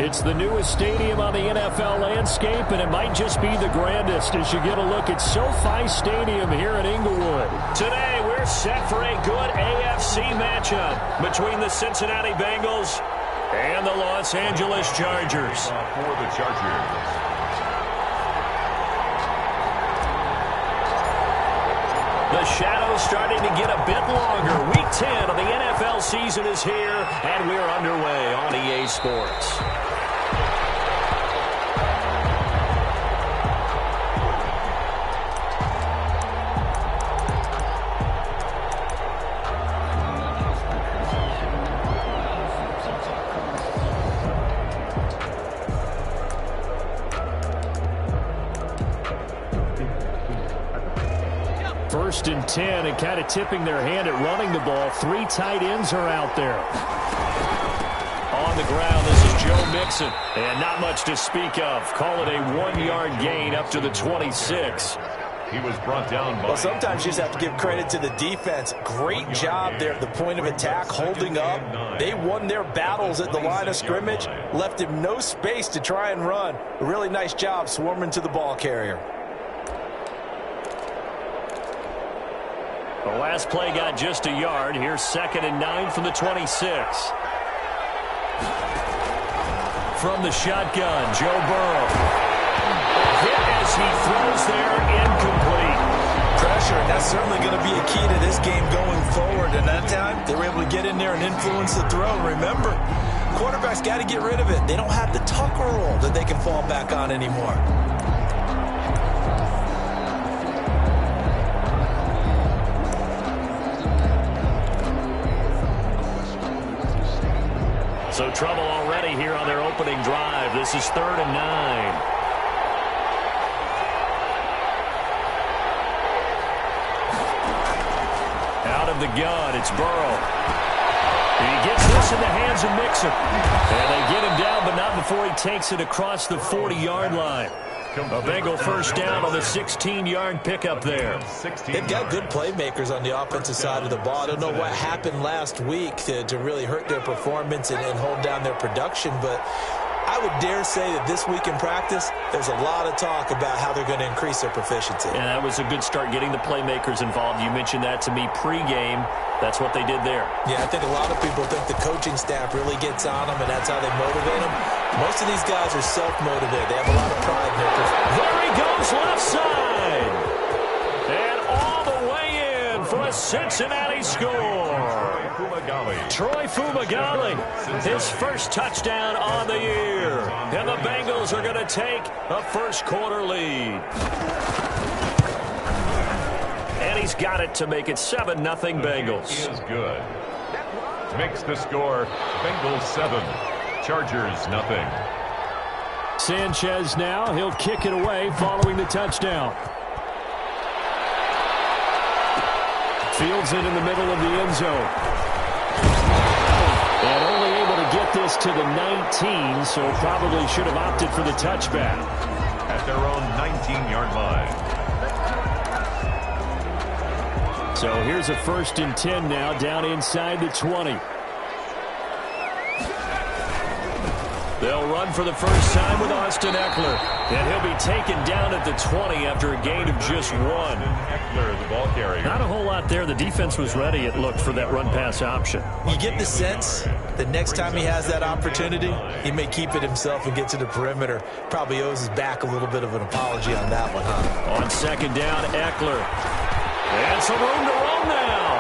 It's the newest stadium on the NFL landscape, and it might just be the grandest as you get a look at SoFi Stadium here in Inglewood. Today, we're set for a good AFC matchup between the Cincinnati Bengals and the Los Angeles Chargers. For the Chargers. The shadow's starting to get a bit longer. Week 10 of the NFL season is here, and we're underway on EA Sports. First and 10, and kind of tipping their hand at running the ball. 3 tight ends are out there. On the ground, this is Joe Mixon. And not much to speak of. Call it a 1-yard gain up to the 26. He was brought down by... Well, sometimes you just have to give credit to the defense. Great job there at the point of attack, holding up. They won their battles at the line of scrimmage, left him no space to try and run. A really nice job swarming to the ball carrier. The last play got just a yard. Here's 2nd and 9 from the 26. From the shotgun, Joe Burrow. Hit as he throws there, incomplete. Pressure, and that's certainly going to be a key to this game going forward. And that time, they were able to get in there and influence the throw. Remember, quarterbacks got to get rid of it. They don't have the tucker roll that they can fall back on anymore. So trouble already here on their opening drive. This is 3rd and 9. Out of the gun, it's Burrow. He gets this in the hands of Mixon. And they get him down, but not before he takes it across the 40-yard line. A Bengal first down on the 16-yard pickup there. They've got good playmakers on the offensive side of the ball. I don't know what happened last week to really hurt their performance and hold down their production, but I would dare say that this week in practice, there's a lot of talk about how they're going to increase their proficiency. And that was a good start, getting the playmakers involved. You mentioned that to me pregame. That's what they did there. Yeah, I think a lot of people think the coaching staff really gets on them, and that's how they motivate them. Most of these guys are self-motivated. They have a lot of pride in their performance. There he goes, left side. And all the way in for a Cincinnati score. Troy Fumagalli, his first touchdown on the year. And the Bengals are going to take a first-quarter lead. And he's got it to make it 7-0 Bengals. He is good. Makes the score Bengals 7, Chargers 0. Sanchez now, he'll kick it away following the touchdown. Fields it in the middle of the end zone. And only able to get this to the 19, so probably should have opted for the touchback. At their own 19-yard line. So here's a 1st and 10 now, down inside the 20. They'll run for the first time with Austin Eckler. And he'll be taken down at the 20 after a gain of just 1. Eckler, the ball carrier. Not a whole lot there. The defense was ready, it looked, for that run-pass option. You get the sense that next time he has that opportunity, he may keep it himself and get to the perimeter. Probably owes his back a little bit of an apology on that one, huh? On 2nd down, Eckler. And some room to roam now.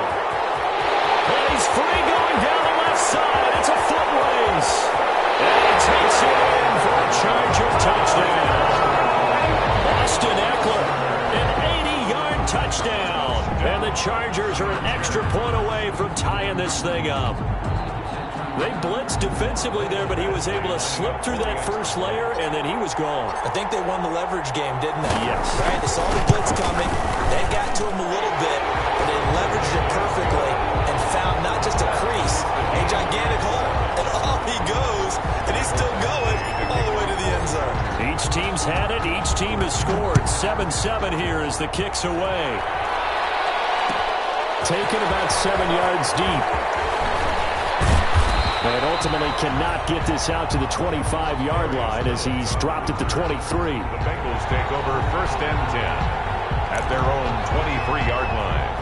And he's free going down the left side. It's a foot race. And he takes it in for a Charger touchdown. Austin Eckler, an 80-yard touchdown. And the Chargers are an extra point away from tying this thing up. They blitzed defensively there, but he was able to slip through that first layer, and then he was gone. I think they won the leverage game, didn't they? Yes. Right? They saw the blitz coming. They got to him a little bit, but they leveraged it perfectly and found not just a crease, a gigantic hole, and off he goes, and he's still going all the way to the end zone. Each team's had it. Each team has scored. 7-7 here as the kick's away. Taken about 7 yards deep. And ultimately cannot get this out to the 25-yard line as he's dropped at the 23. The Bengals take over 1st and 10 at their own 23-yard line.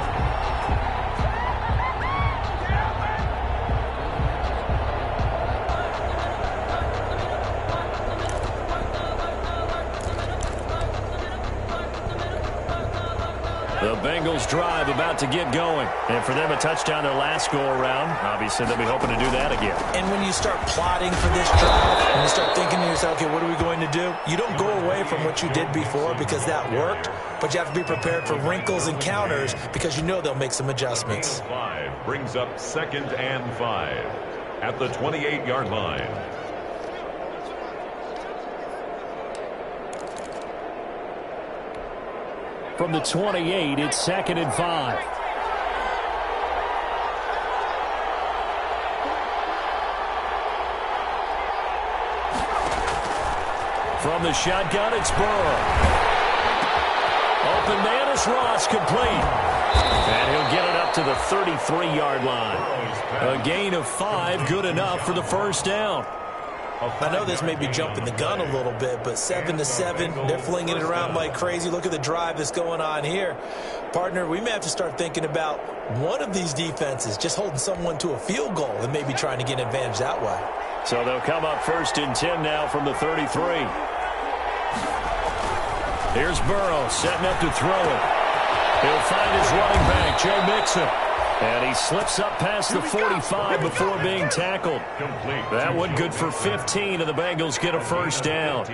The Bengals drive about to get going. And for them, a touchdown their last go-around. Obviously, they'll be hoping to do that again. And when you start plotting for this drive, when you start thinking to yourself, okay, what are we going to do? You don't go away from what you did before because that worked, but you have to be prepared for wrinkles and counters because you know they'll make some adjustments. 5 brings up 2nd and 5 at the 28-yard line. From the 28, it's 2nd and 5. From the shotgun, it's Burrow. Open man is Ross, complete. And he'll get it up to the 33-yard line. A gain of 5, good enough for the first down. I know this may be jumping the gun a little bit, but 7-7, they're flinging it around like crazy. Look at the drive that's going on here. Partner, we may have to start thinking about one of these defenses just holding someone to a field goal and maybe trying to get an advantage that way. So they'll come up 1st and 10 now from the 33. Here's Burrow setting up to throw it. He'll find his running back, Joe Mixon. And he slips up past the 45 before being tackled. That one good for 15, and the Bengals get a first down.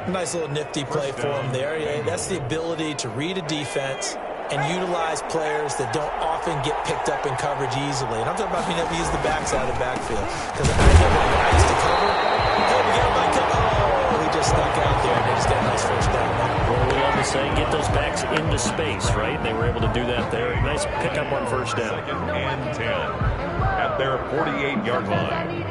Nice little nifty play for him there. Yeah, that's the ability to read a defense and utilize players that don't often get picked up in coverage easily. And I'm talking about being able to use the backside of the backfield. Because I know when guys to cover, he just stuck out there and they just got a nice first down. Well, we love to say get those backs into space, right? They were able to do that there. Nice pickup on first down. 2nd and 10 at their 48-yard line.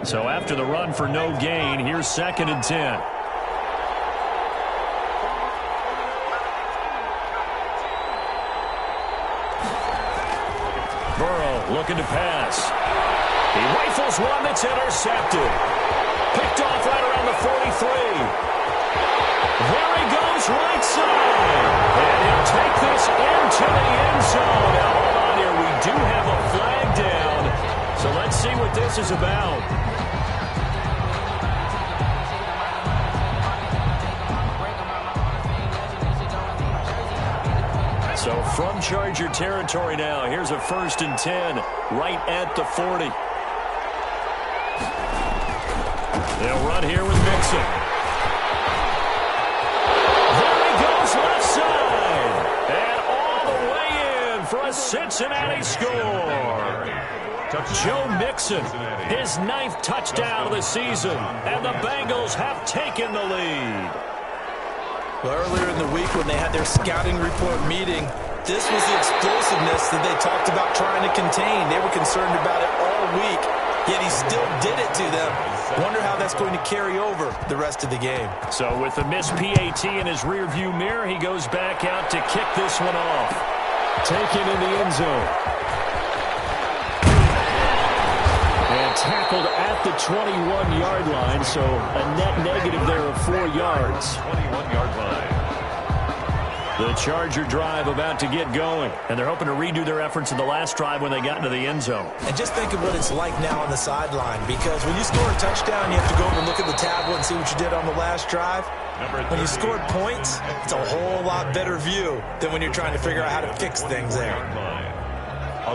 So after the run for no gain, here's 2nd and 10. Burrow looking to pass. He rifles one that's intercepted. Picked off right around the 43. There he goes right side. And he'll take this into the end zone. Now hold on here. We do have a flag down. So let's see what this is about. So from Charger territory now, here's a 1st and 10 right at the 40. They'll run here with Mixon. There he goes left side. And all the way in for a Cincinnati score. Joe Mixon, his 9th touchdown of the season. And the Bengals have taken the lead. Well, earlier in the week when they had their scouting report meeting, this was the explosiveness that they talked about trying to contain. They were concerned about it all week, yet he still did it to them. Wonder how that's going to carry over the rest of the game. So with the missed PAT in his rearview mirror, he goes back out to kick this one off. Taken in the end zone. And tackled at the 21-yard line, so a net negative there of 4 yards. 21-yard line. The Charger drive about to get going, and they're hoping to redo their efforts in the last drive when they got into the end zone. And just think of what it's like now on the sideline, because when you score a touchdown, you have to go over and look at the tablet and see what you did on the last drive. When you scored points, it's a whole lot better view than when you're trying to figure out how to fix things there.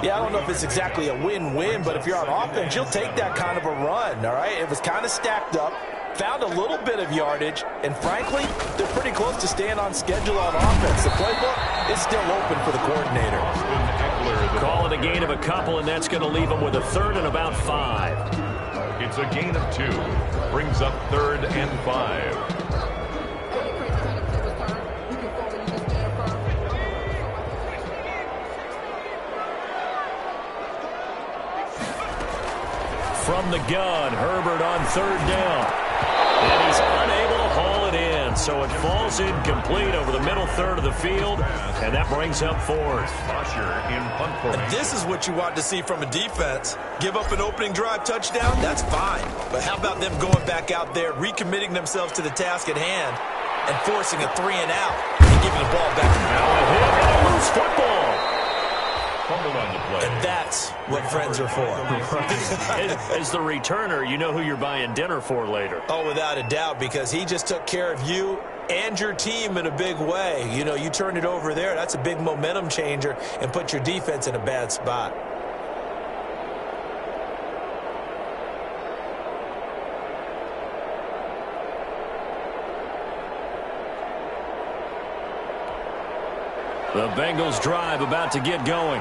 Yeah, I don't know if it's exactly a win-win, but if you're on offense, you'll take that kind of a run, all right? It was kind of stacked up, found a little bit of yardage, and frankly, they're pretty close to staying on schedule on offense. The playbook is still open for the coordinator. Call it a gain of a couple, and that's going to leave them with a 3rd and about 5. It's a gain of 2. Brings up 3rd and 5. From the gun, Herbert on 3rd down. And he's unable to haul it in. So it falls incomplete over the middle third of the field, and that brings up fourth. And this is what you want to see from a defense. Give up an opening drive touchdown, that's fine. But how about them going back out there, recommitting themselves to the task at hand, and forcing a 3-and-out and giving the ball back. Now a hit and a loose football. Fumble on the play. And that's what friends are for. As the returner, you know who you're buying dinner for later. Oh, without a doubt, because he just took care of you and your team in a big way. You know, you turn it over there, that's a big momentum changer and put your defense in a bad spot. The Bengals drive about to get going.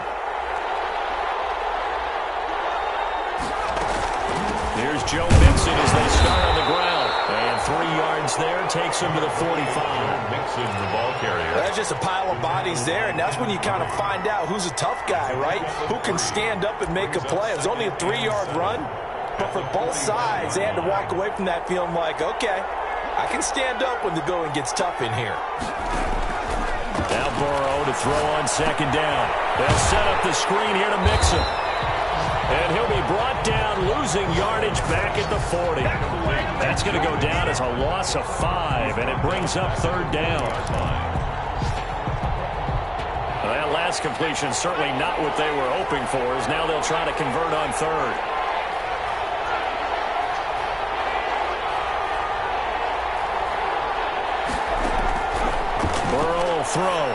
Here's Joe Mixon as they start on the ground. And 3 yards there takes him to the 45. Mixon, the ball carrier. That's just a pile of bodies there, and that's when you kind of find out who's a tough guy, right? Who can stand up and make a play. It was only a 3-yard run, but for both sides, they had to walk away from that feeling like, okay, I can stand up when the going gets tough in here. Now Burrow to throw on second down. They'll set up the screen here to Mixon. And he'll be brought down, losing yardage back at the 40. That's going to go down as a loss of 5, and it brings up third down. Well, that last completion certainly not what they were hoping for, as now they'll try to convert on third. Burrow will throw.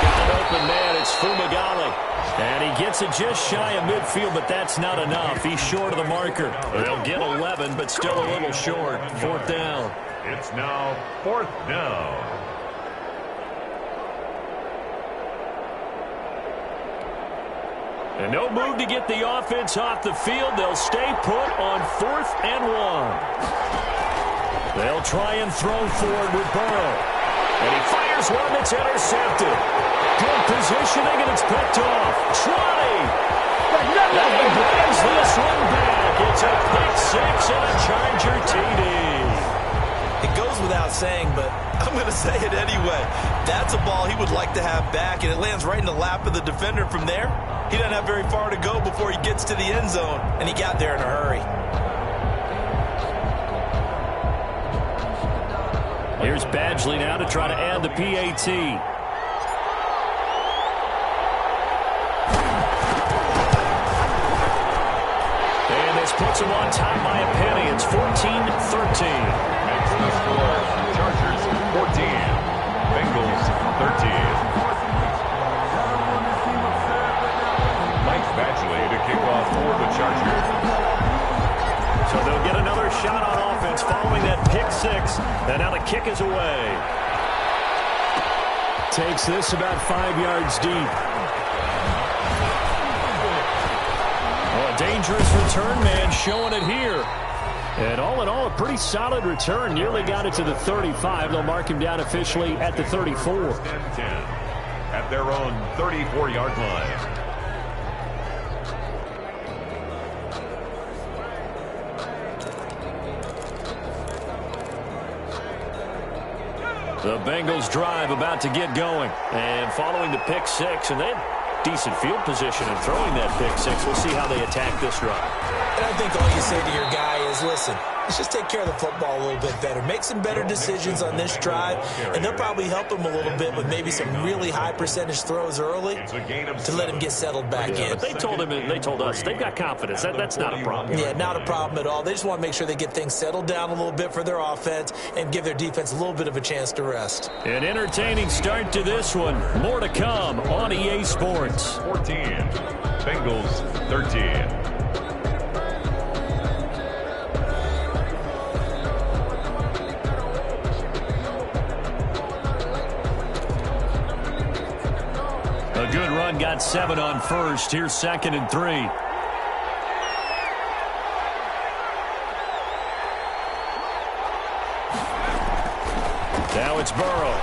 Got an open man, it's Fumagalli. And he gets it just shy of midfield, but that's not enough. He's short of the marker. They'll get 11, but still a little short. Fourth down. It's now fourth down. And no move to get the offense off the field. They'll stay put on 4th and 1. They'll try and throw forward with Burrow. And he fires one that's intercepted. Good positioning, and it's picked off. 20. And he brings this one back. It's a pick 6 and a Charger TD. It goes without saying, but I'm going to say it anyway. That's a ball he would like to have back, and it lands right in the lap of the defender from there. He doesn't have very far to go before he gets to the end zone, and he got there in a hurry. Here's Badgley now to try to add the PAT. Puts him on top by a penny. It's 14-13. Makes the score. Chargers 14. Bengals 13. Mike Badgley to kick off for the Chargers. So they'll get another shot on offense following that pick 6. And now the kick is away. Takes this about 5 yards deep. Dangerous return man showing it here. And all in all, a pretty solid return. Nearly got it to the 35. They'll mark him down officially at the 34. 10-10 at their own 34-yard line. The Bengals drive about to get going. And following the pick 6, and they had decent field position in throwing that pick 6. We'll see how they attack this drive. And I think all you say to your guy is, listen, let's just take care of the football a little bit better. Make some better decisions on this drive, and they'll probably help him a little bit with maybe some really high percentage throws early to let him get settled back in. But they told him, and they told us, they've got confidence. That's not a problem. Yeah, not a problem at all. They just want to make sure they get things settled down a little bit for their offense and give their defense a little bit of a chance to rest. An entertaining start to this one. More to come on EA Sports. 14. Bengals 13. A good run, got 7 on first. Here's 2nd and 3. Now it's Burrow.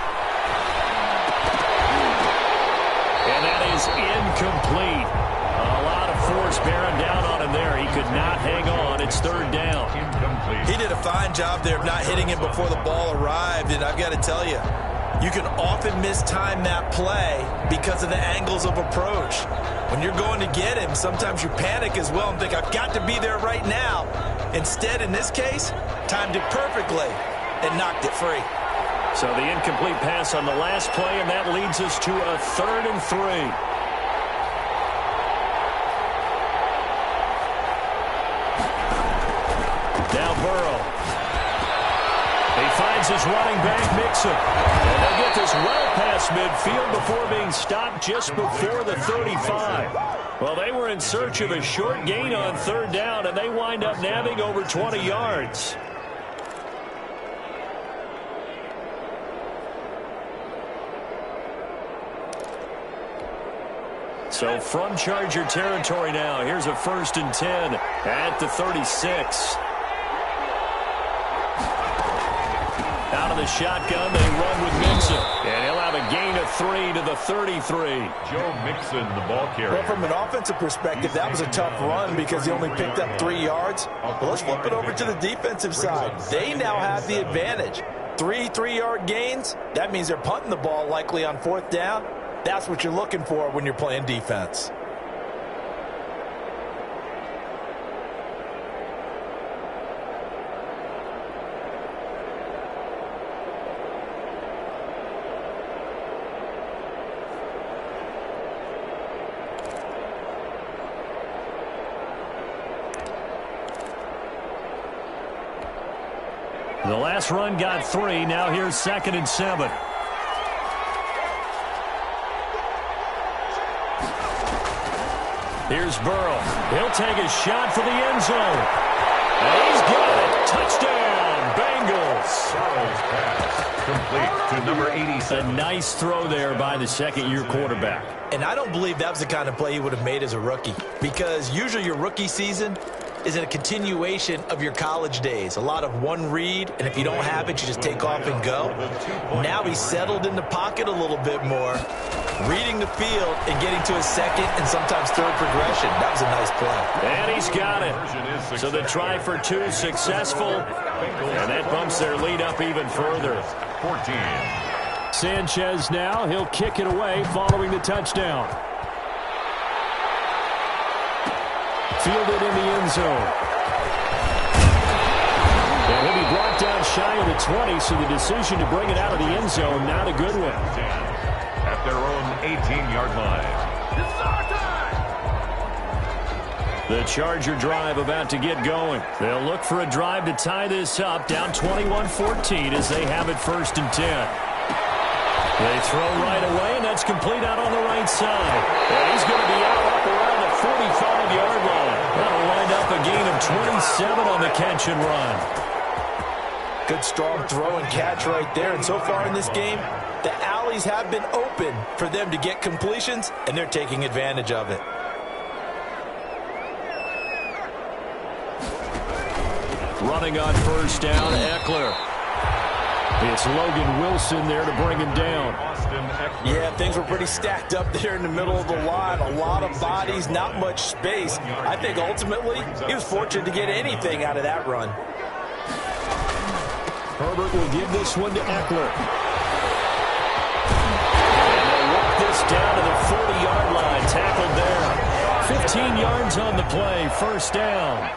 And that is incomplete. A lot of force bearing down on him there. He could not hang on. on its third down. Incomplete. He did a fine job there of not hitting him before the ball arrived, and I've got to tell you, you can often mistime that play because of the angles of approach. When you're going to get him, sometimes you panic as well and think, I've got to be there right now. Instead, in this case, timed it perfectly and knocked it free. So the incomplete pass on the last play, and that leads us to a 3rd and 3. Now Burrow. He finds his running back, Mixon. And they'll get this well past midfield before being stopped just before the 35. Well, they were in search of a short gain on 3rd down, and they wind up nabbing over 20 yards. So from Charger territory now, here's a 1st and 10 at the 36. Out of the shotgun, they run with Mixon. And he'll have a gain of 3 to the 33. Joe Mixon, the ball carrier. Well, from an offensive perspective, that was a tough run because he only picked up 3 yards. But let's flip it over to the defensive side. They now have the advantage. 3 3-yard gains, that means they're punting the ball likely on 4th down. That's what you're looking for when you're playing defense. The last run got 3. Now here's 2nd and 7. Here's Burrow. He'll take a shot for the end zone. And he's got it. Touchdown, Bengals. Charles pass complete to number 87. A nice throw there by the second-year quarterback. And I don't believe that was the kind of play he would have made as a rookie, because usually your rookie season is a continuation of your college days. A lot of one read, and if you don't have it, you just take off and go. Now he's settled in the pocket a little bit more, reading the field and getting to his 2nd and sometimes 3rd progression. That was a nice play. And he's got it. So the try for 2 successful, and that bumps their lead up even further. 14. Sanchez now, he'll kick it away following the touchdown. Fielded in the end zone. And he'll be brought down shy of the 20, so the decision to bring it out of the end zone, not a good one. At their own 18-yard line. The Charger drive about to get going. They'll look for a drive to tie this up, down 21-14 as they have it 1st and 10. They throw right away, and that's complete out on the right side. And he's going to be out up around the 45-yard line. That'll wind up a gain of 27 on the catch and run. Good strong throw and catch right there. And so far in this game, the alleys have been open for them to get completions, and they're taking advantage of it. Running on 1st down, Eckler. It's Logan Wilson there to bring him down. Yeah, things were pretty stacked up there in the middle of the line. A lot of bodies, not much space. I think ultimately he was fortunate to get anything out of that run. Herbert will give this one to Eckler. And they'll work this down to the 40-yard line. Tackled there. 15 yards on the play. 1st down.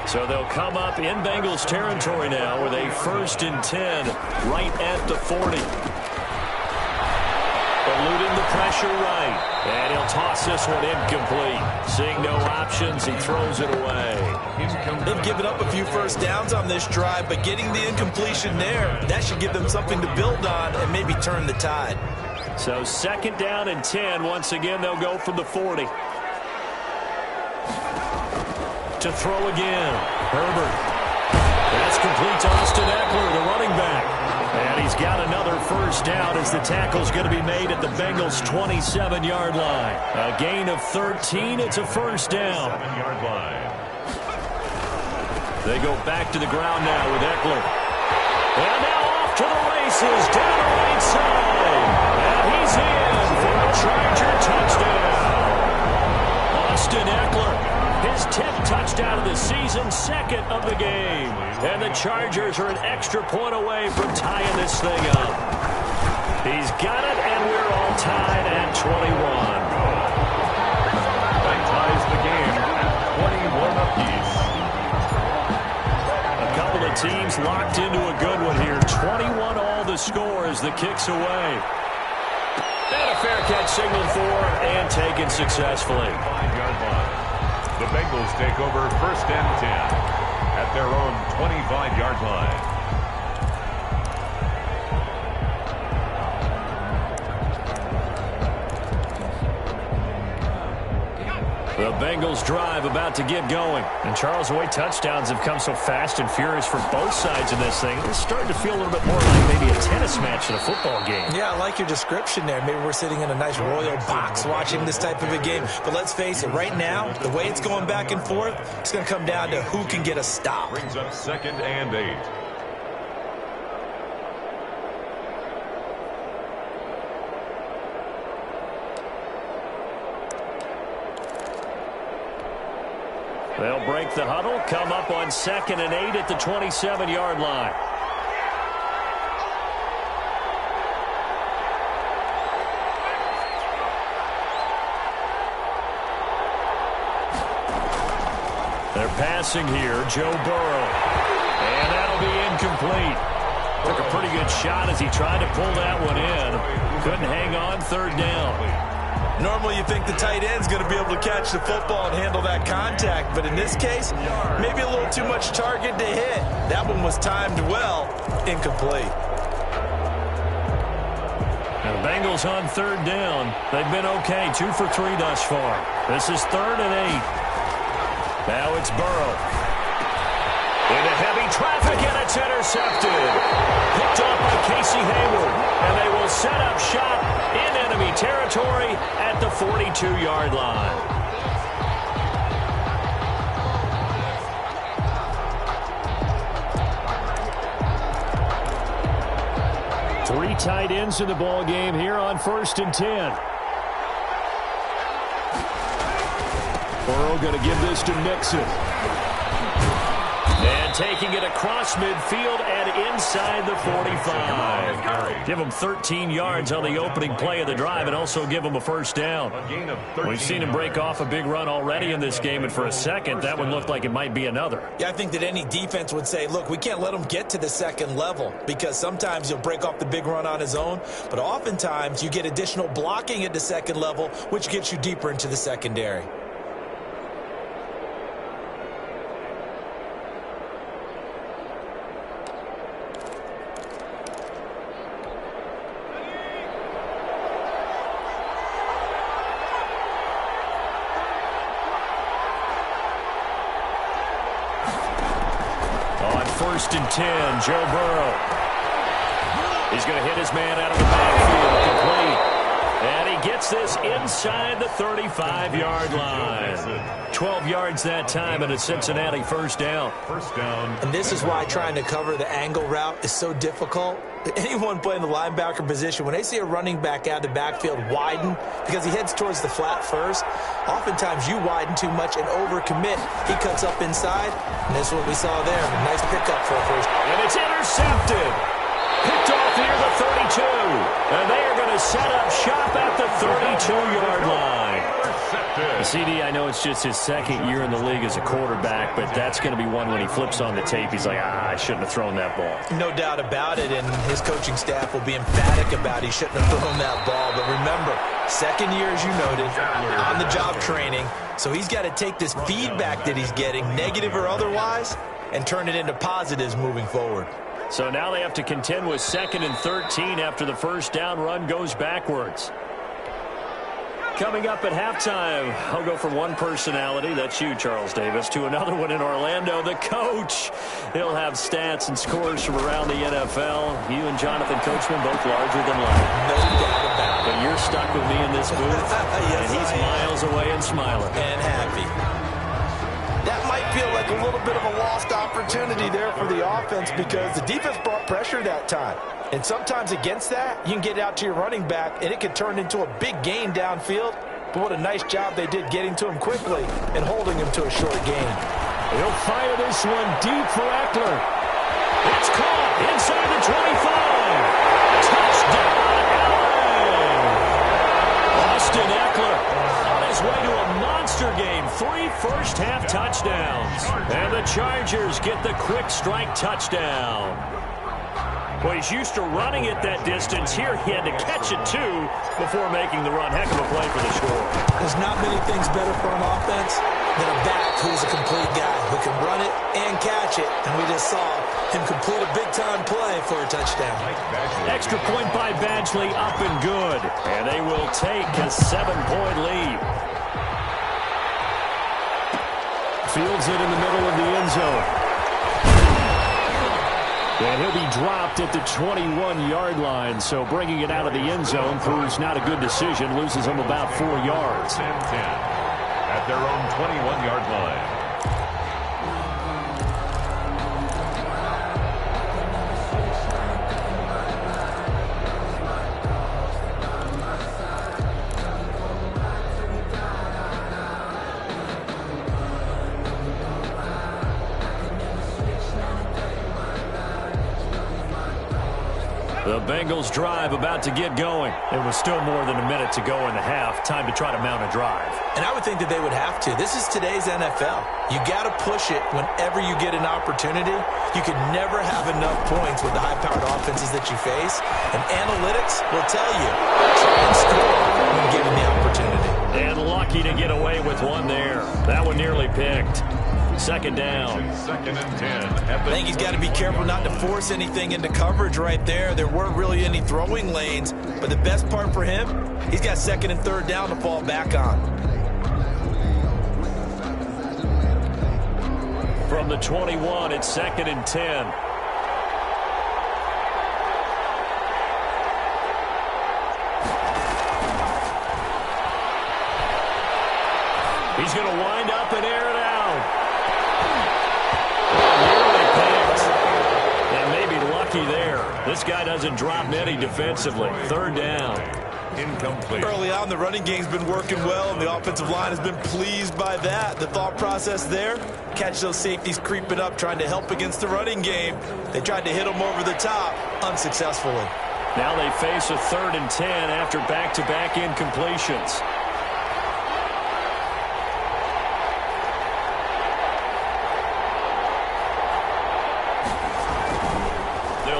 So they'll come up in Bengals territory now with a 1st and 10 right at the 40. Eluding the pressure right. And he'll toss this one incomplete. Seeing no options, he throws it away. They've given up a few 1st downs on this drive, but getting the incompletion there, that should give them something to build on and maybe turn the tide. So 2nd down and 10. Once again, they'll go from the 40. To throw again. Herbert. That's complete to Austin Eckler, the running back. And he's got another 1st down as the tackle's going to be made at the Bengals' 27-yard line. A gain of 13. It's a 1st down. 7-yard line. They go back to the ground now with Eckler. And now off to the races down the right side. And he's in for a Charger touchdown. Austin Eckler. his 10th touchdown of the season, second of the game. And the Chargers are an extra point away from tying this thing up. He's got it, and we're all tied at 21. That ties the game at 21 apiece. A couple of teams locked into a good one here. 21 all the score as the kick's away. And a fair catch signaled for and taken successfully. 5-yard line. The Bengals take over 1st and 10 at their own 25-yard line. The Bengals drive about to get going. And Charles, the way touchdowns have come so fast and furious for both sides of this thing, it's starting to feel a little bit more like maybe a tennis match than a football game. Yeah, I like your description there. Maybe we're sitting in a nice royal box watching this type of a game. But let's face it, right now, the way it's going back and forth, it's going to come down to who can get a stop. Brings up 2nd and 8. They'll break the huddle, come up on 2nd and 8 at the 27-yard line. They're passing here, Joe Burrow. And that'll be incomplete. Took a pretty good shot as he tried to pull that one in. Couldn't hang on, 3rd down. Normally you think the tight end's going to be able to catch the football and handle that contact, but in this case, maybe a little too much target to hit. That one was timed well, incomplete. Now the Bengals on 3rd down. They've been okay, 2 for 3 thus far. This is 3rd and 8. Now it's Burrow. Into heavy traffic, and it's intercepted. Picked off by Casey Hayward, and they will set up shop in enemy territory at the 42-yard line. Three tight ends in the ball game here on 1st and 10. Burrow going to give this to Mixon. And taking it across midfield and inside the 45. Give him 13 yards on the opening play of the drive and also give him a 1st down. We've seen him break off a big run already in this game, and for a second, that one looked like it might be another. Yeah, I think that any defense would say, look, we can't let him get to the 2nd level because sometimes he'll break off the big run on his own, but oftentimes you get additional blocking at the 2nd level, which gets you deeper into the secondary. On 1st and 10, Joe Burrow. He's going to hit his man out of the backfield, complete. And he gets this inside the 35-yard line. 12 yards that time, and a Cincinnati 1st down. 1st down. And this is why trying to cover the angle route is so difficult. Anyone playing the linebacker position, when they see a running back out of the backfield widen because he heads towards the flat first, oftentimes you widen too much and overcommit. He cuts up inside, and this is what we saw there. A nice pickup for a 1st. And it's intercepted. Picked off near the 32. And they are going to set up shop at the 32-yard line. CD, I know it's just his 2nd year in the league as a quarterback, but that's going to be one when he flips on the tape. He's like, I shouldn't have thrown that ball. No doubt about it, and his coaching staff will be emphatic about he shouldn't have thrown that ball. But remember, 2nd year, as you noted, on-the-job training, so he's got to take this feedback that he's getting, negative or otherwise, and turn it into positives moving forward. So now they have to contend with 2nd and 13 after the 1st down run goes backwards. Coming up at halftime, I'll go from one personality, that's you, Charles Davis, to another one in Orlando, the coach. He'll have stats and scores from around the NFL. You and Jonathan Coachman, both larger than life. No doubt about it. But you're stuck with me in this booth, yes, and he's miles away and smiling. And happy. That might feel like a little bit of a lost opportunity there for the offense because the defense brought pressure that time. And sometimes against that, you can get out to your running back, and it can turn into a big gain downfield. but what a nice job they did getting to him quickly and holding him to a short gain. He'll fire this one deep for Eckler. It's caught inside the 25. Touchdown, LA! Austin Eckler on his way to a monster game. 3 first-half touchdowns. And the Chargers get the quick strike touchdown. Well, he's used to running it that distance. Here he had to catch it, too, before making the run. Heck of a play for the score. There's not many things better for an offense than a back who's a complete guy who can run it and catch it. And we just saw him complete a big-time play for a touchdown. Extra point by Badgley, up and good. And they will take a 7-point lead. Fields it in the middle of the end zone. And he'll be dropped at the 21-yard line, so bringing it out of the end zone proves not a good decision. Loses him about 4 yards. 10-10 at their own 21-yard line. The Bengals drive about to get going. It was still more than a minute to go in the half. Time to try to mount a drive. And I would think that they would have to. This is today's NFL. You got to push it whenever you get an opportunity. You can never have enough points with the high-powered offenses that you face. And analytics will tell you, try and score when given the opportunity. And lucky to get away with one there. That one nearly picked. Second down. 2nd and 10. I think he's got to be careful not to force anything into coverage right there. There weren't really any throwing lanes, but the best part for him, he's got 2nd and 3rd down to fall back on. From the 21, it's 2nd and 10. He's going to wind up and air it out. There. This guy doesn't drop many defensively. 3rd down. Incomplete. Early on, the running game's been working well, and the offensive line has been pleased by that. The thought process there, catch those safeties creeping up, trying to help against the running game. They tried to hit them over the top, unsuccessfully. Now they face a 3rd and 10 after back-to-back incompletions.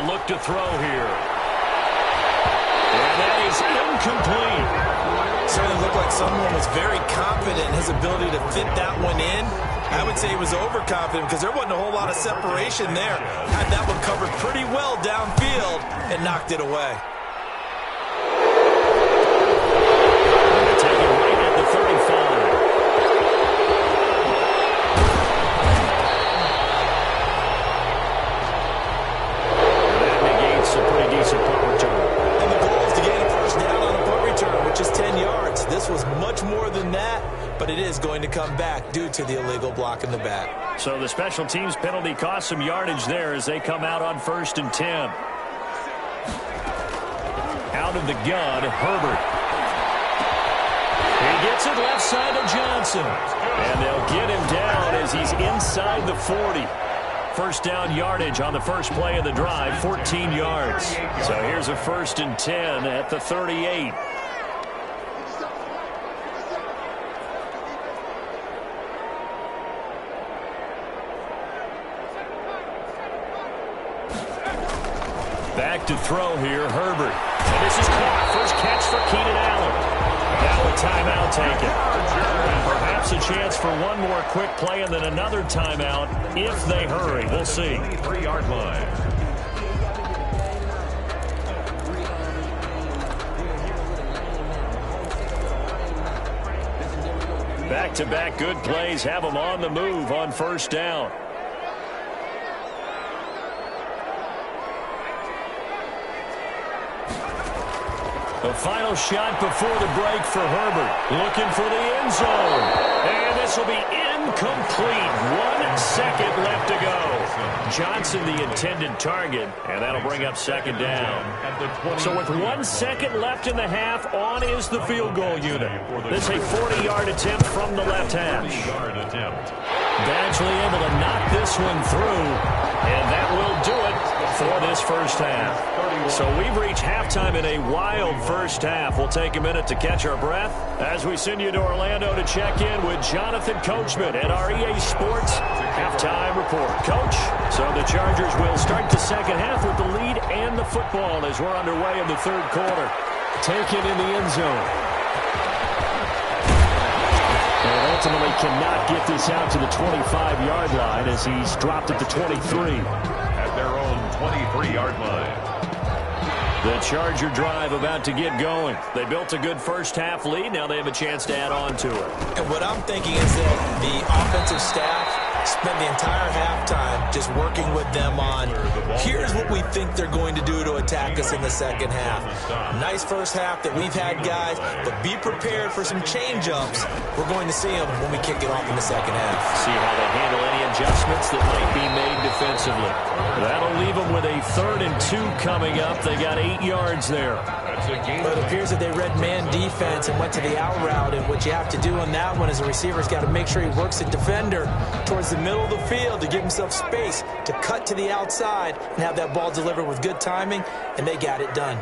Look to throw here. And that is incomplete. Certainly looked like someone was very confident in his ability to fit that one in. I would say he was overconfident because there wasn't a whole lot of separation there. Had that one covered pretty well downfield and knocked it away. Take it right at the 35. Just 10 yards. This was much more than that, but it is going to come back due to the illegal block in the back. So the special teams penalty cost some yardage there as they come out on 1st and 10. Out of the gun, Herbert. He gets it left side to Johnson. And they'll get him down as he's inside the 40. First down yardage on the first play of the drive, 14 yards. So here's a 1st and 10 at the 38. Back to throw here, Herbert. And this is caught. First catch for Keenan Allen. Now a timeout taken. And perhaps a chance for one more quick play and then another timeout if they hurry. We'll see. 3-yard line. Back-to-back good plays have them on the move on 1st down. The final shot before the break for Herbert. Looking for the end zone. And this will be incomplete. 1 second left to go. Johnson the intended target, and that'll bring up second down. So with 1 second left in the half, on is the field goal unit. This is a 40-yard attempt from the left hash. Badgley able to knock this one through, and that will do it for this first half. So we've reached halftime in a wild first half. We'll take a minute to catch our breath as we send you to Orlando to check in with Jonathan Coachman at our EA Sports Halftime Report. Coach, so the Chargers will start the second half with the lead and the football as we're underway in the third quarter. Taken in the end zone. And ultimately cannot get this out to the 25-yard line as he's dropped at the 23. At their own 23-yard line. The Charger drive about to get going. They built a good first half lead. Now they have a chance to add on to it. And what I'm thinking is that the offensive staff spent the entire halftime just working with them on, here's what we think they're going to do to attack us in the second half. Nice first half that we've had, guys, but be prepared for some change-ups. We're going to see them when we kick it off in the second half. See how they handle any adjustments that might be made defensively. That'll leave them with a 3rd and 2 coming up. They got 8 yards there. But it appears that they read man defense and went to the out route, and what you have to do on that one is the receiver's got to make sure he works the defender towards the middle of the field to give himself space to cut to the outside and have that ball delivered with good timing, and they got it done.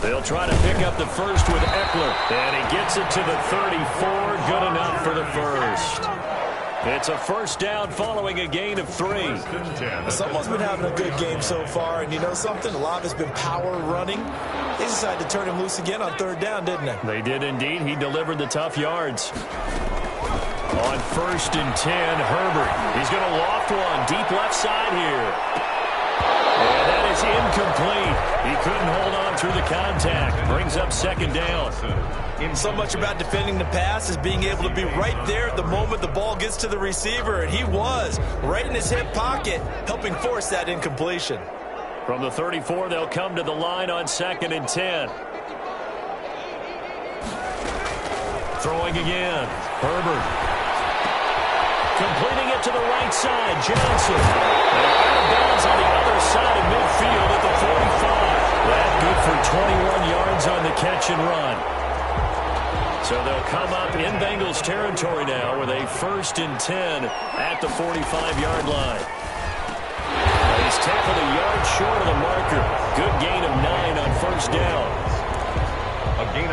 They'll try to pick up the first with Eckler, and he gets it to the 34. Good enough for the first. It's a first down following a gain of 3. Someone's been having a good game so far, and you know something? A lot of it's been power running. They decided to turn him loose again on 3rd down, didn't they? They did indeed. He delivered the tough yards. On 1st and 10, Herbert. He's going to loft one deep left side here. And that is incomplete. He couldn't hold on through the contact. Brings up second down. So much about defending the pass is being able to be right there at the moment the ball gets to the receiver, and he was right in his hip pocket, helping force that incompletion. From the 34, they'll come to the line on 2nd and 10. Throwing again. Herbert. Completing it to the right side. Johnson. And out of bounds on the other side of midfield at the 45. That good for 21 yards on the catch and run. So they'll come up in Bengals territory now with a 1st and 10 at the 45-yard line. He's tackled a yard short of the marker. Good gain of 9 on 1st down.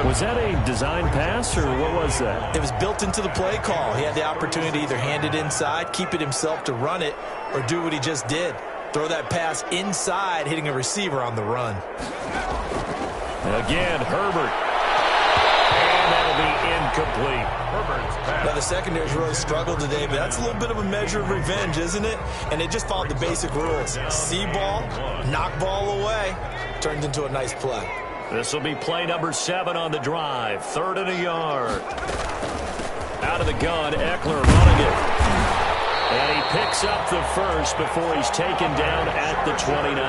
Was that a design pass, or what was that? It was built into the play call. He had the opportunity to either hand it inside, keep it himself to run it, or do what he just did. Throw that pass inside, hitting a receiver on the run. Again, Herbert. And that'll be incomplete. Herbert's pass. Now, the secondary's really struggled today, but that's a little bit of a measure of revenge, isn't it? And they just followed the basic rules. See ball, knock ball away. Turned into a nice play. This will be play number 7 on the drive. 3rd and a yard. Out of the gun, Eckler running it. And he picks up the first before he's taken down at the 29.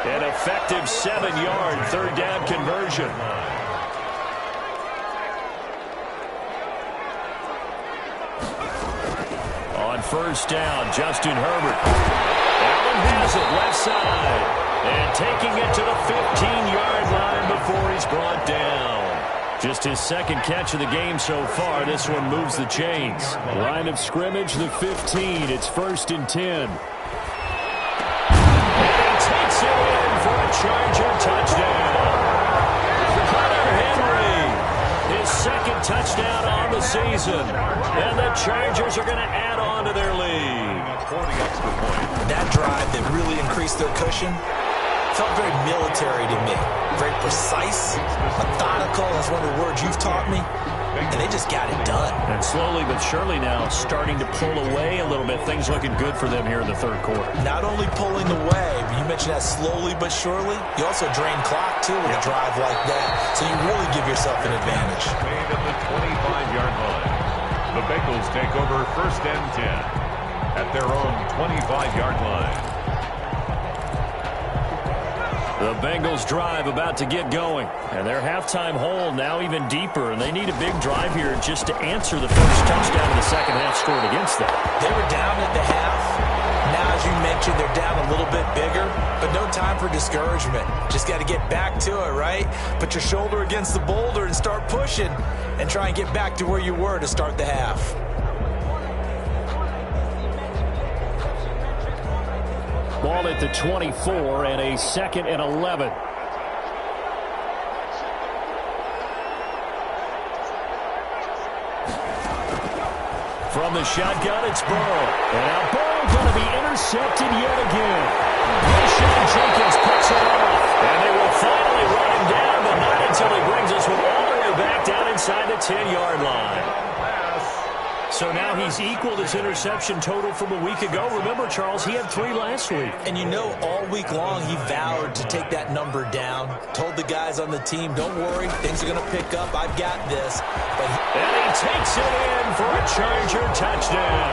An effective 7-yard 3rd down conversion. On 1st down, Justin Herbert. Allen has it left side. And taking it to the 15-yard line before he's brought down. Just his 2nd catch of the game so far. This one moves the chains. Line of scrimmage, the 15. It's 1st and 10. And he takes it in for a Charger touchdown. Hunter Henry, his 2nd touchdown on the season. And the Chargers are going to add on to their lead. That drive that really increased their cushion felt very military to me. Very precise, methodical. That's one of the words you've taught me. And they just got it done. And slowly but surely now starting to pull away a little bit. Things looking good for them here in the 3rd quarter. Not only pulling away, but you mentioned that slowly but surely. You also drain clock, too, with a drive like that. So you really give yourself an advantage. Made at the 25-yard line. The Bengals take over 1st and 10 at their own 25-yard line. The Bengals drive about to get going. And their halftime hole now even deeper. And they need a big drive here just to answer the first touchdown of the second half scored against them. They were down at the half. Now, as you mentioned, they're down a little bit bigger. But no time for discouragement. Just got to get back to it, right? Put your shoulder against the boulder and start pushing. And try and get back to where you were to start the half. Ball at the 24 and a 2nd and 11. From the shotgun, it's Burrow. And now Burrow going to be intercepted yet again. Rashad Jenkins picks it off. And they will finally run him down, but not until he brings us all the way back down inside the 10-yard line. So now he's equaled his interception total from a week ago. Remember, Charles, he had 3 last week. And you know, all week long he vowed to take that number down. Told the guys on the team, don't worry, things are going to pick up. I've got this. And he takes it in for a Charger touchdown.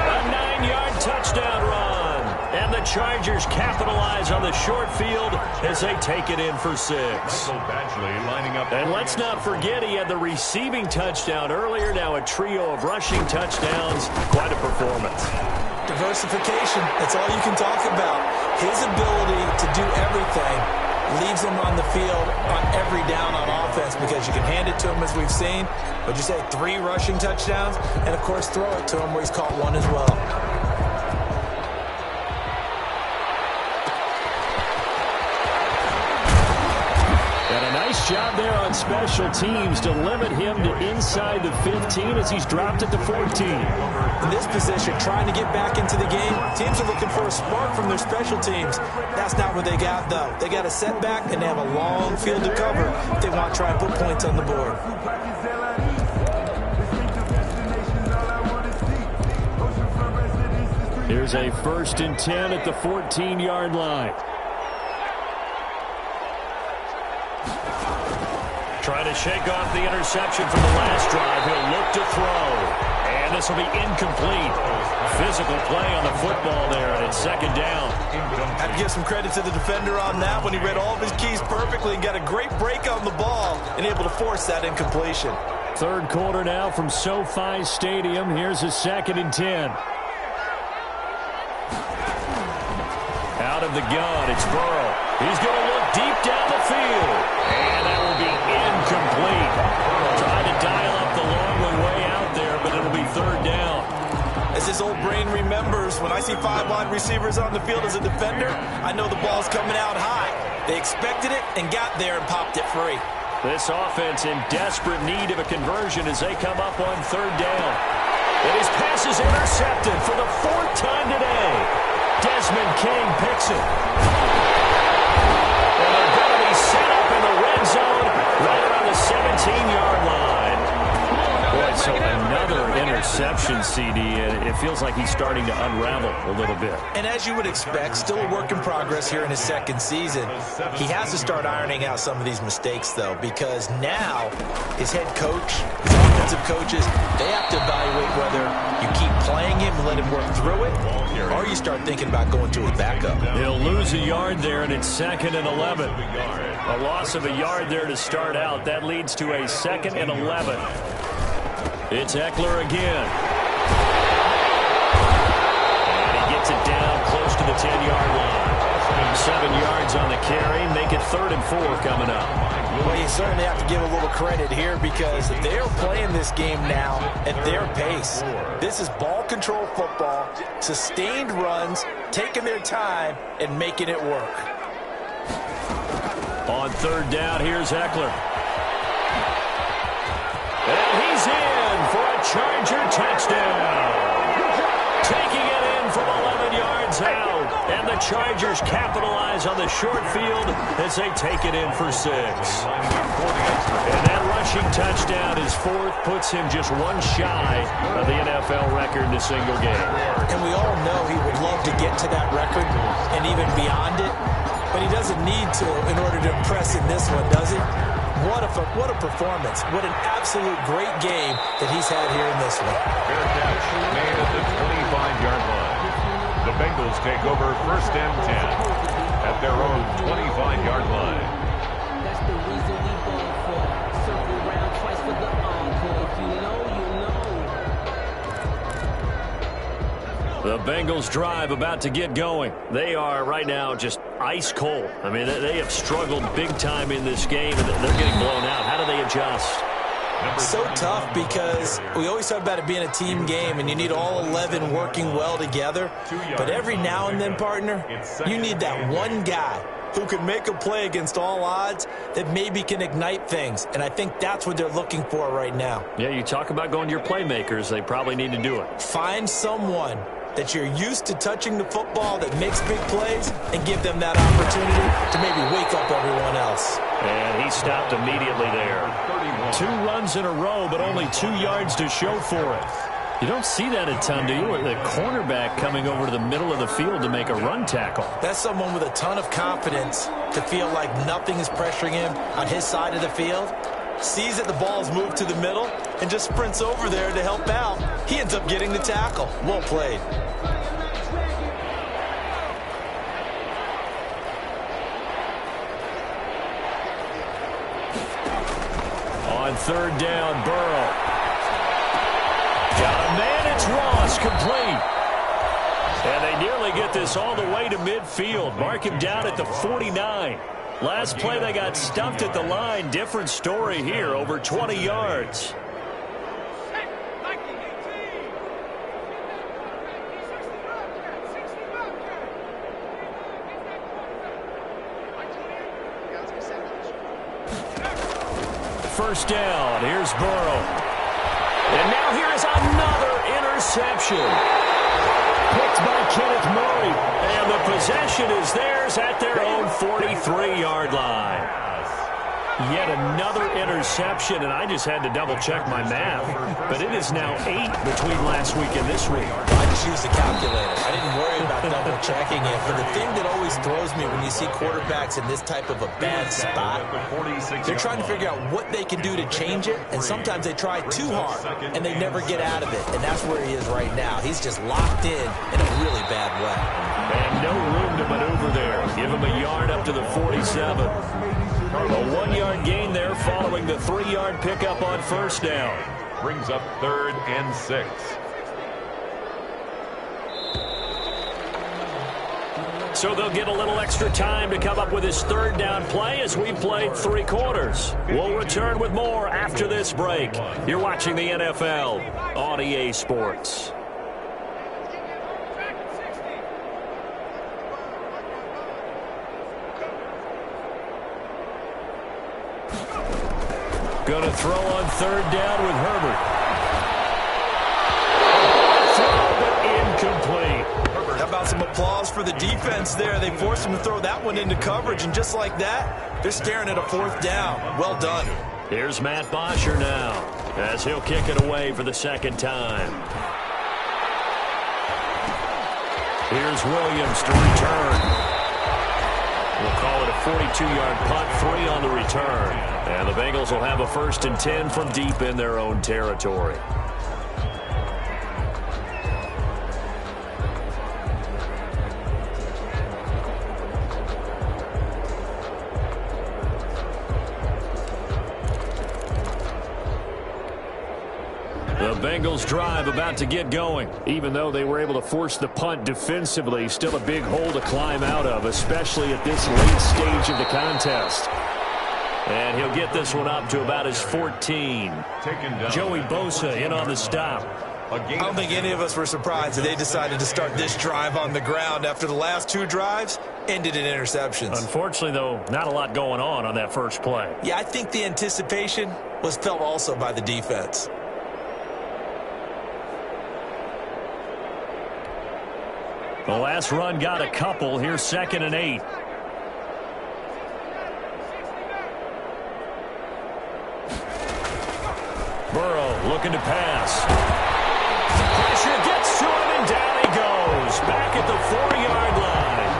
A 9-yard touchdown run. And the Chargers capitalize on the short field as they take it in for 6. And let's not forget he had the receiving touchdown earlier. Now a trio of rushing touchdowns. Quite a performance. Diversification, that's all you can talk about. His ability to do everything leaves him on the field on every down on offense because you can hand it to him as we've seen. Would you say 3 rushing touchdowns? And, of course, throw it to him where he's caught 1 as well. Nice job there on special teams to limit him to inside the 15 as he's dropped it to 14. In this position, trying to get back into the game, teams are looking for a spark from their special teams. That's not what they got, though. They got a setback, and they have a long field to cover if they want to try and put points on the board. Here's a 1st and 10 at the 14-yard line. Trying to shake off the interception from the last drive. He'll look to throw. And this will be incomplete. Physical play on the football there, and it's 2nd down. Have to give some credit to the defender on that when he read all of his keys perfectly and got a great break on the ball and able to force that incompletion. 3rd quarter now from SoFi Stadium. Here's a 2nd and 10. Out of the gun, it's Burrow. He's going to look deep down the field. And that will be incomplete. Trying to dial up the long way out there, but it'll be 3rd down. As his old brain remembers, when I see 5 wide receivers on the field as a defender, I know the ball's coming out high. They expected it and got there and popped it free. This offense in desperate need of a conversion as they come up on 3rd down. And his pass is intercepted for the 4th time today. Desmond King picks it. And they're going to be set up in the red zone right around the 17-yard line. Boy, so another interception, CD. It feels like he's starting to unravel a little bit. And as you would expect, still a work in progress here in his 2nd season. He has to start ironing out some of these mistakes, though, because now his head coach, his offensive coaches, they have to evaluate whether you keep playing him and let him work through it, or you start thinking about going to his backup. He'll lose a yard there, and it's 2nd and 11. A loss of a yard there to start out. That leads to a 2nd and 11. It's Eckler again. And he gets it down close to the 10-yard line. 7 yards on the carry. Make it 3rd and 4 coming up. Well, you certainly have to give a little credit here because they're playing this game now at their pace. This is ball control football, sustained runs, taking their time, and making it work. On 3rd down, here's Eckler. And he's in for a Charger touchdown. Taking it in from 11 yards out. And the Chargers capitalize on the short field as they take it in for 6. And that rushing touchdown, his 4th, puts him just 1 shy of the NFL record in a single game. And we all know he would love to get to that record and even beyond it. But he doesn't need to in order to impress in this one, does he? What a performance. What an absolute great game that he's had here in this one. Fair catch made at the 25-yard line. The Bengals take over 1st and 10. at their own 25-yard line. That's the reason we ball for. Circle round twice for the encore. If you know, you know. The Bengals drive about to get going. They are right now just ice cold. I mean, they have struggled big time in this game, and they're getting blown out. How do they adjust? So tough because we always talk about it being a team game and you need all 11 working well together. But every now and then, partner, you need that one guy who can make a play against all odds that maybe can ignite things. And I think that's what they're looking for right now. Yeah, you talk about going to your playmakers. They probably need to do it. Find someone that you're used to touching the football that makes big plays and give them that opportunity to maybe wake up everyone else. And he stopped immediately there. 2 runs in a row, but only 2 yards to show for it. You don't see that a ton, do you? The cornerback coming over to the middle of the field to make a run tackle. That's someone with a ton of confidence to feel like nothing is pressuring him on his side of the field. Sees that the ball's moved to the middle and just sprints over there to help out. He ends up getting the tackle. Well played. On 3rd down, Burrow. Got a man, it's Ross, complete. And they nearly get this all the way to midfield. Mark him down at the 49. Last play, they got stuffed at the line. Different story here, over 20 yards. First down, here's Burrow. And now here is another interception. Picked by Kenneth Murray. And the possession is theirs at their own 43-yard line. Yet another interception, and I just had to double-check my math. But it is now 8 between last week and this week. I just used a calculator. I didn't worry about double-checking it. But the thing that always throws me when you see quarterbacks in this type of a bad spot, they're trying to figure out what they can do to change it, and sometimes they try too hard, and they never get out of it. And that's where he is right now. He's just locked in a really bad way. And no room to maneuver there. Give him a yard up to the 47. A 1-yard gain there following the 3-yard pickup on first down. Brings up 3rd and 6. So they'll get a little extra time to come up with his 3rd down play as we played 3 quarters. We'll return with more after this break. You're watching the NFL on EA Sports. Going to throw on 3rd down with Herbert. Throw, but incomplete. How about some applause for the defense there? They forced him to throw that one into coverage, and just like that, they're staring at a 4th down. Well done. Here's Matt Bosher now, as he'll kick it away for the 2nd time. Here's Williams to return. We'll call it a 42-yard punt, 3 on the return. And the Bengals will have a 1st and 10 from deep in their own territory. The Bengals drive about to get going. Even though they were able to force the punt defensively, still a big hole to climb out of, especially at this late stage of the contest. And he'll get this one up to about his 14. Joey Bosa in on the stop. I don't think any of us were surprised that they decided to start this drive on the ground after the last 2 drives ended in interceptions. Unfortunately, though, not a lot going on that first play. Yeah, I think the anticipation was felt also by the defense. The last run got a couple. Here's 2nd and 8. Burrow looking to pass. Pressure gets to him, and down he goes. Back at the 4-yard line.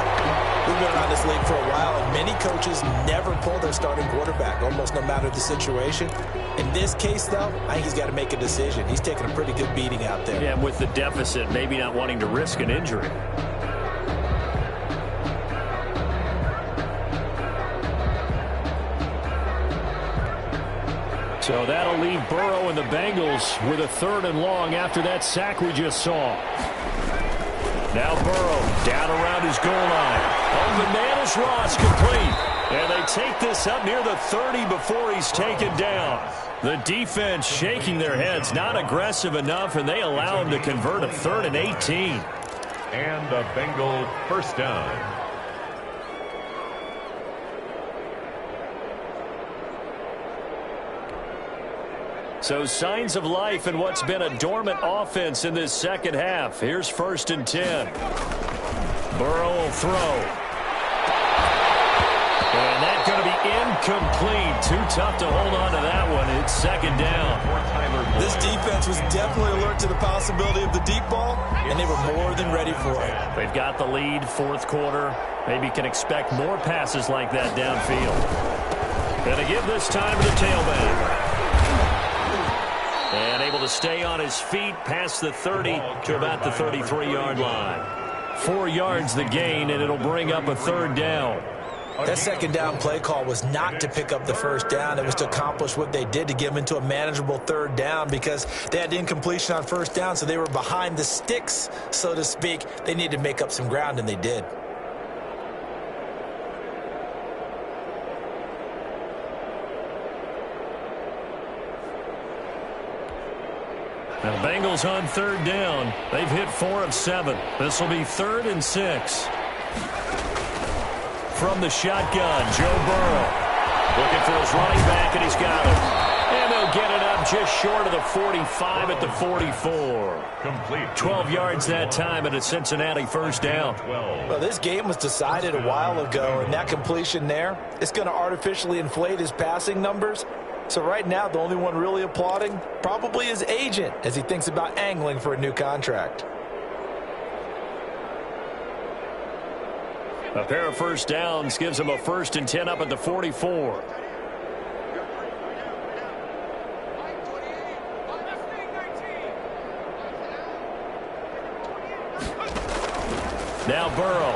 We've been around this league for a while, and many coaches never pull their starting quarterback, almost no matter the situation. In this case, though, I think he's got to make a decision. He's taking a pretty good beating out there. Yeah, with the deficit, maybe not wanting to risk an injury. So that'll leave Burrow and the Bengals with a 3rd and long after that sack we just saw. Now Burrow down around his goal line. Oh, the man is Ross, complete. And they take this up near the 30 before he's taken down. The defense shaking their heads, not aggressive enough, and they allow him to convert a 3rd and 18. And a Bengal first down. So signs of life in what's been a dormant offense in this second half. Here's 1st and 10. Burrow will throw. And that's going to be incomplete. Too tough to hold on to that one. It's 2nd down. This defense was definitely alert to the possibility of the deep ball, and they were more than ready for it. They've got the lead, 4th quarter. Maybe can expect more passes like that downfield. And to give this time to the tailback. And able to stay on his feet past the 30 to about the 33-yard line. 4 yards the gain, and it'll bring up a 3rd down. That 2nd down play call was not to pick up the 1st down. It was to accomplish what they did to get them into a manageable 3rd down because they had incompletion on 1st down, so they were behind the sticks, so to speak. They needed to make up some ground, and they did. Now, Bengals on 3rd down. They've hit 4 of 7. This will be 3rd and 6. From the shotgun, Joe Burrow. Looking for his running back, and he's got it. And they'll get it up just short of the 45 at the 44. Complete. 12 yards that time, and a Cincinnati 1st down. Well, this game was decided a while ago, and that completion there, it's going to artificially inflate his passing numbers. So right now, the only one really applauding probably his agent as he thinks about angling for a new contract. A pair of 1st downs gives him a 1st and 10 up at the 44. Now Burrow.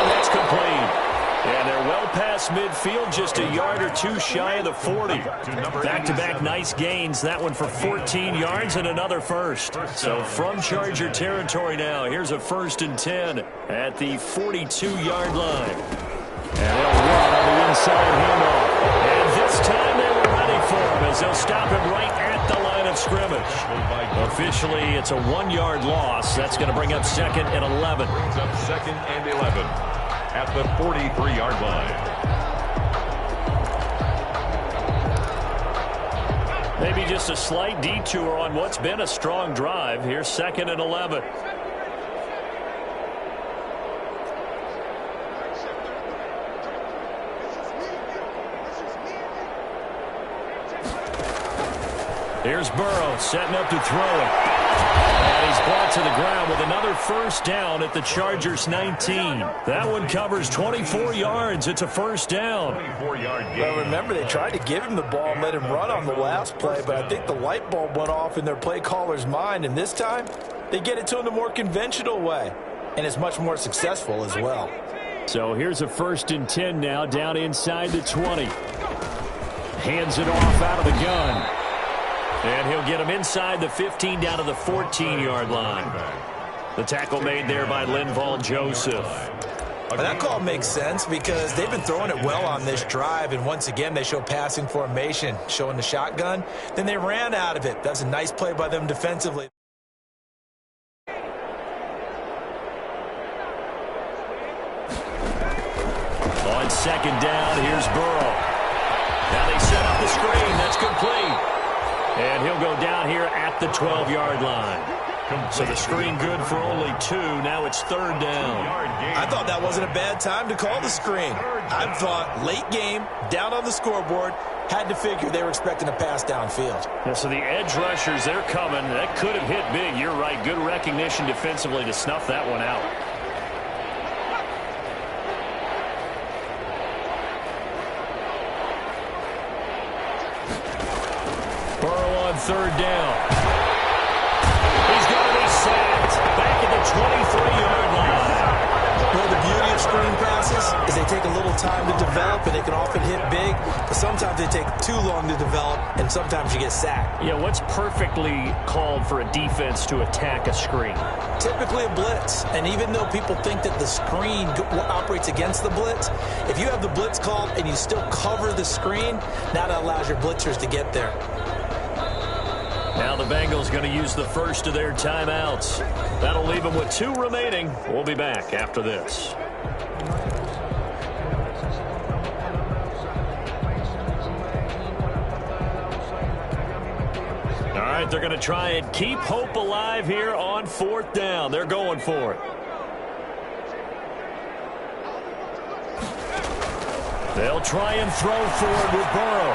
That's complete. And they're well past midfield, just a yard or 2 shy of the 40. Back-to-back nice gains. That one for 14 yards and another 1st. So from Charger territory now, here's a 1st and 10 at the 42-yard line. And they'll run on the inside handoff. And this time they were ready for him as they'll stop him right at the line of scrimmage. Officially, it's a 1-yard loss. That's going to bring up 2nd and 11. Brings up 2nd and 11. At the 43-yard line. Maybe just a slight detour on what's been a strong drive. Here's 2nd and 11. Here's Burrow setting up to throw it. And he's brought to the ground with another 1st down at the Chargers 19. That one covers 24 yards. It's a 1st down. 24-yard gain. Well, remember, they tried to give him the ball and let him run on the last play, but I think the light bulb went off in their play caller's mind, and this time they get it to him the more conventional way, and it's much more successful as well. So here's a 1st and 10 now down inside the 20. Hands it off out of the gun. And he'll get him inside the 15 down to the 14-yard line. The tackle made there by Linval Joseph. And that call makes sense because they've been throwing it well on this drive, and once again they show passing formation, showing the shotgun. Then they ran out of it. That's a nice play by them defensively. On 2nd down, here's Burrow. Now they set up the screen. That's complete. And he'll go down here at the 12-yard line. So the screen good for only 2. Now it's 3rd down. I thought that wasn't a bad time to call the screen. I thought late game, down on the scoreboard, had to figure they were expecting a pass downfield. Yeah, so the edge rushers, they're coming. That could have hit big. You're right. Good recognition defensively to snuff that one out. Burrow on 3rd down. He's going to be sacked back at the 23-yard line. Well, the beauty of screen passes is they take a little time to develop, and they can often hit big, but sometimes they take too long to develop, and sometimes you get sacked. Yeah, what's perfectly called for a defense to attack a screen? Typically a blitz, and even though people think that the screen operates against the blitz, if you have the blitz called and you still cover the screen, now that allows your blitzers to get there. Now the Bengals going to use the first of their timeouts. That'll leave them with 2 remaining. We'll be back after this. All right, they're going to try and keep hope alive here on 4th down. They're going for it. They'll try and throw forward with Burrow.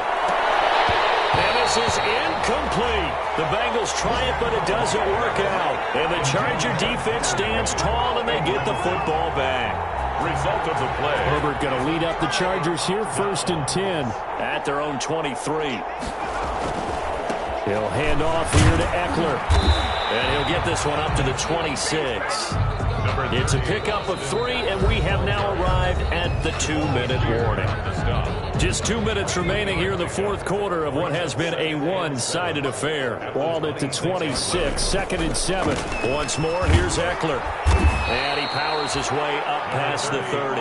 And this is incomplete. The Bengals try it, but it doesn't work out. And the Charger defense stands tall, and they get the football back. Result of the play. Herbert going to lead up the Chargers here, 1st and 10 at their own 23. He'll hand off here to Eckler. And he'll get this one up to the 26. It's a pickup of 3, and we have now arrived at the 2-minute warning. Just 2 minutes remaining here in the 4th quarter of what has been a one-sided affair. Ball at the 26, 2nd and 7. Once more, here's Eckler. And he powers his way up past the 30.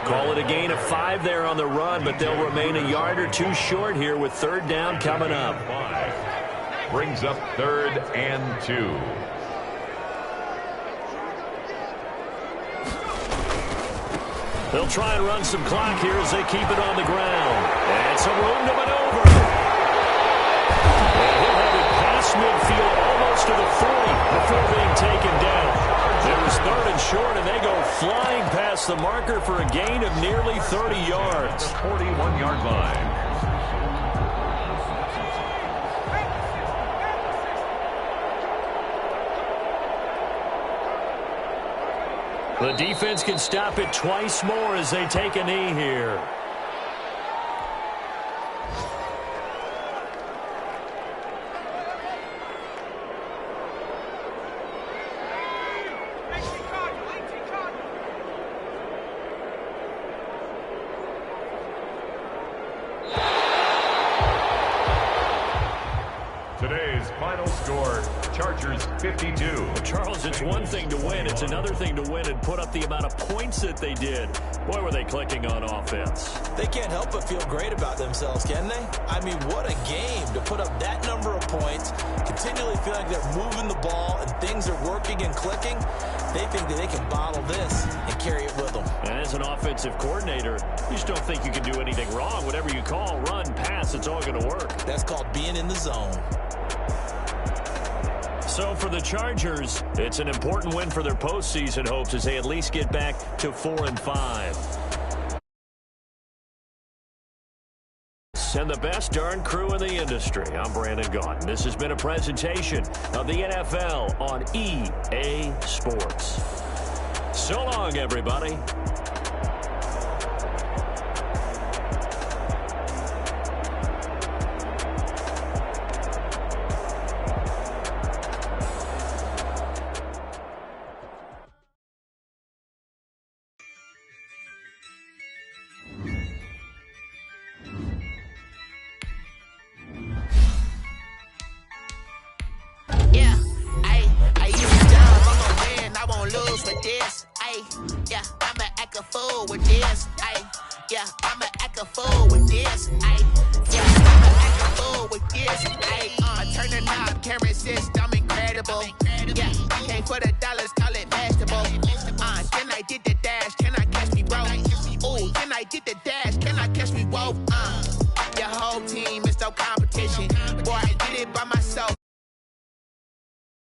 Call it a gain of 5 there on the run, but they'll remain a yard or 2 short here with 3rd down coming up. Brings up 3rd and 2. They'll try and run some clock here as they keep it on the ground. And some room to maneuver. And he'll have it past midfield almost to the 40 before being taken down. It was 3rd and short, and they go flying past the marker for a gain of nearly 30 yards. 41-yard line. The defense can stop it twice more as they take a knee here. Today's final score, Chargers 52. Charles, it's one thing to win. It's another thing to win and put up the amount of points that they did. Boy, were they clicking on offense. They can't help but feel great about themselves, can they? I mean, what a game to put up that number of points, continually feel like they're moving the ball and things are working and clicking. They think that they can bottle this and carry it with them. And as an offensive coordinator, you just don't think you can do anything wrong. Whatever you call, run, pass, it's all going to work. That's called being in the zone. So for the Chargers, it's an important win for their postseason hopes as they at least get back to 4-5. And the best darn crew in the industry. I'm Brandon Gaudin. This has been a presentation of the NFL on EA Sports. So long, everybody. Your whole team is no competition. Boy, I did it by myself.